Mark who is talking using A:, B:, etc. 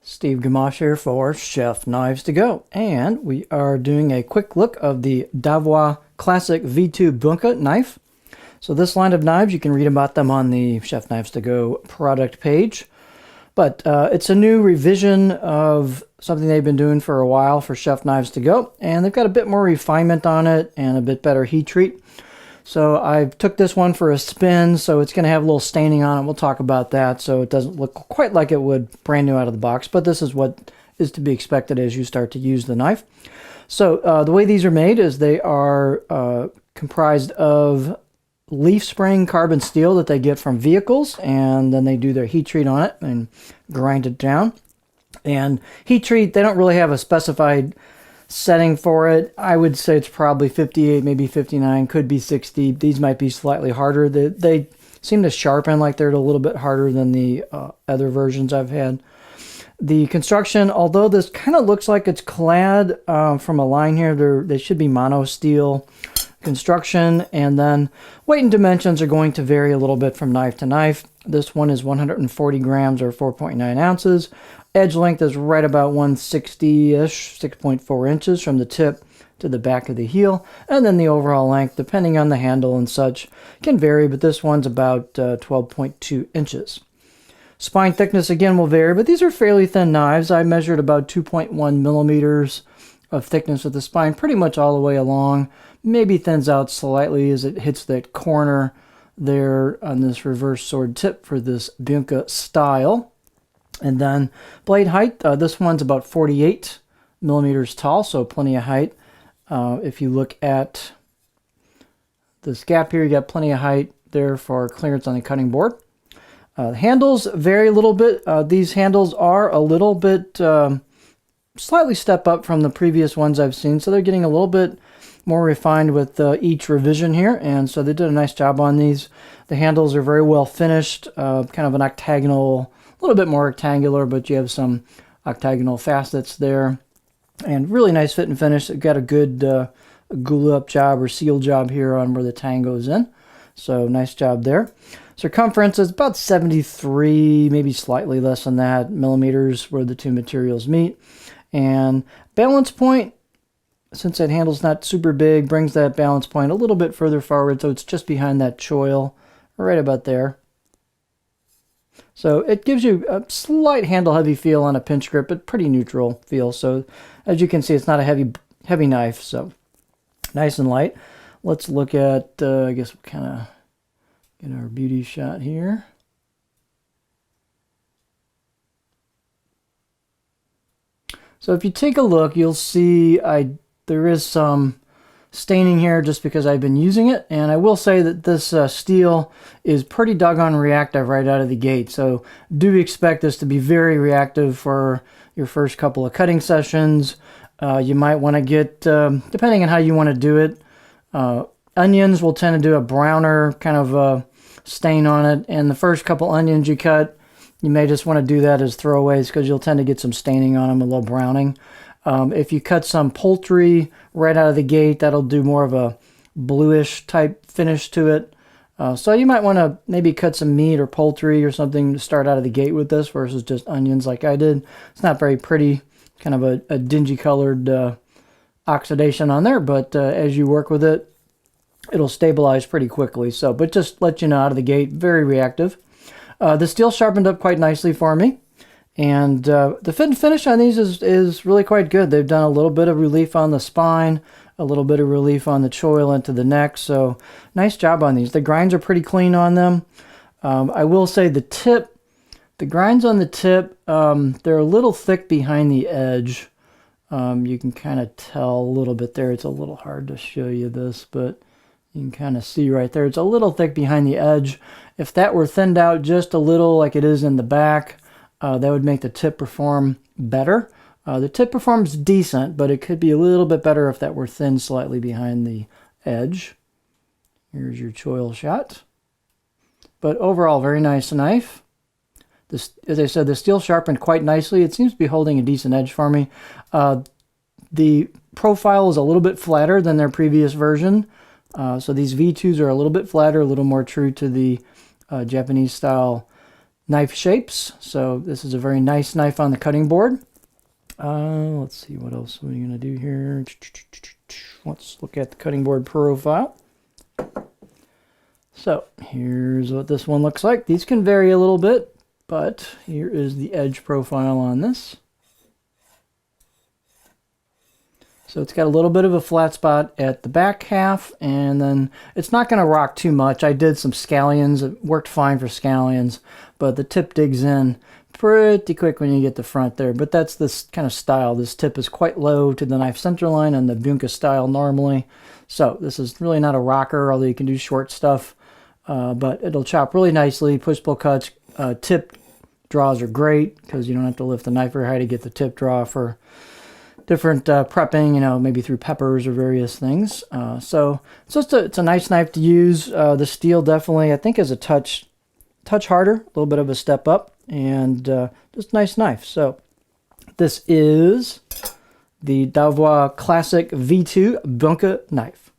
A: Steve Gamache here for Chef Knives to Go, and we are doing a quick look of the DaoVua Classic V2 Bunka knife. So this line of knives, you can read about them on the Chef Knives to Go product page, but it's a new revision of something they've been doing for a while for Chef Knives to Go, and they've got a bit more refinement on it and a bit better heat treat. So I took this one for a spin, so it's going to have a little staining on it. We'll talk about that, so it doesn't look quite like it would brand new out of the box, but this is what is to be expected as you start to use the knife. So the way these are made is they are comprised of leaf spring carbon steel that they get from vehicles, and then they do their heat treat on it and grind it down. And heat treat, they don't really have a specified setting for it. I would say it's probably 58, maybe 59, could be 60. These might be slightly harder. They seem to sharpen like they're a little bit harder than the other versions I've had. The construction, although this kind of looks like it's clad from a line here, they should be mono steel construction, and then weight and dimensions are going to vary a little bit from knife to knife. This one is 140 grams or 4.9 ounces. Edge length is right about 160-ish, 6.4 inches from the tip to the back of the heel. And then the overall length, depending on the handle and such, can vary, but this one's about 12.2 inches. Spine thickness, again, will vary, but these are fairly thin knives. I measured about 2.1 millimeters of thickness with the spine pretty much all the way along. Maybe thins out slightly as it hits that corner there on this reverse sword tip for this Bunka style. And then blade height, this one's about 48 millimeters tall, so plenty of height. If you look at this gap here, you got plenty of height there for clearance on the cutting board. The handles vary a little bit. These handles are a little bit, slightly step up from the previous ones I've seen, so they're getting a little bit more refined with each revision here, and so they did a nice job on these. The handles are very well finished, kind of an octagonal, a little bit more rectangular, but you have some octagonal facets there, and really nice fit and finish. It got a good glue up job or seal job here on where the tang goes in, so nice job there. Circumference is about 73, maybe slightly less than that, millimeters where the two materials meet. And balance point, since that handle's not super big, brings that balance point a little bit further forward, so it's just behind that choil, right about there. So it gives you a slight handle-heavy feel on a pinch grip, but pretty neutral feel. So as you can see, it's not a heavy knife, so nice and light. Let's look at, I guess we'll kind of get our beauty shot here. So if you take a look, you'll see there is some staining here just because I've been using it, and I will say that this steel is pretty doggone reactive right out of the gate, so do expect this to be very reactive for your first couple of cutting sessions. You might want to get, depending on how you want to do it, onions will tend to do a browner kind of stain on it, and the first couple onions you cut, you may just want to do that as throwaways because you'll tend to get some staining on them, a little browning. If you cut some poultry right out of the gate, that'll do more of a bluish type finish to it. So you might want to maybe cut some meat or poultry or something to start out of the gate with this versus just onions like I did. It's not very pretty, kind of a dingy colored oxidation on there, but as you work with it, it'll stabilize pretty quickly. So, but just let you know out of the gate, very reactive. The steel sharpened up quite nicely for me. And the fit and finish on these is really quite good. They've done a little bit of relief on the spine, a little bit of relief on the choil into the neck. So nice job on these. The grinds are pretty clean on them. I will say the grinds on the tip, they're a little thick behind the edge. You can kind of tell a little bit there. It's a little hard to show you this, but you can kind of see right there. It's a little thick behind the edge. If that were thinned out just a little like it is in the back, that would make the tip perform better. The tip performs decent, but it could be a little bit better if that were thin slightly behind the edge. Here's your choil shot. But overall, very nice knife. This, as I said, the steel sharpened quite nicely. It seems to be holding a decent edge for me. The profile is a little bit flatter than their previous version. So these V2s are a little bit flatter, a little more true to the Japanese style knife shapes. So this is a very nice knife on the cutting board. Let's see what else we're going to do here. Let's look at the cutting board profile. So here's what this one looks like. These can vary a little bit, but here is the edge profile on this. So it's got a little bit of a flat spot at the back half, and then it's not going to rock too much. I did some scallions. It worked fine for scallions, but the tip digs in pretty quick when you get the front there. But that's this kind of style. This tip is quite low to the knife center line on the Bunka style normally. So this is really not a rocker, although you can do short stuff. But it'll chop really nicely. Push-pull cuts, tip draws are great because you don't have to lift the knife very high to get the tip draw for different prepping, you know, maybe through peppers or various things. So it's a nice knife to use. The steel definitely, I think, is a touch harder, a little bit of a step up, and just a nice knife. So this is the DaoVua Classic V2 Bunka knife.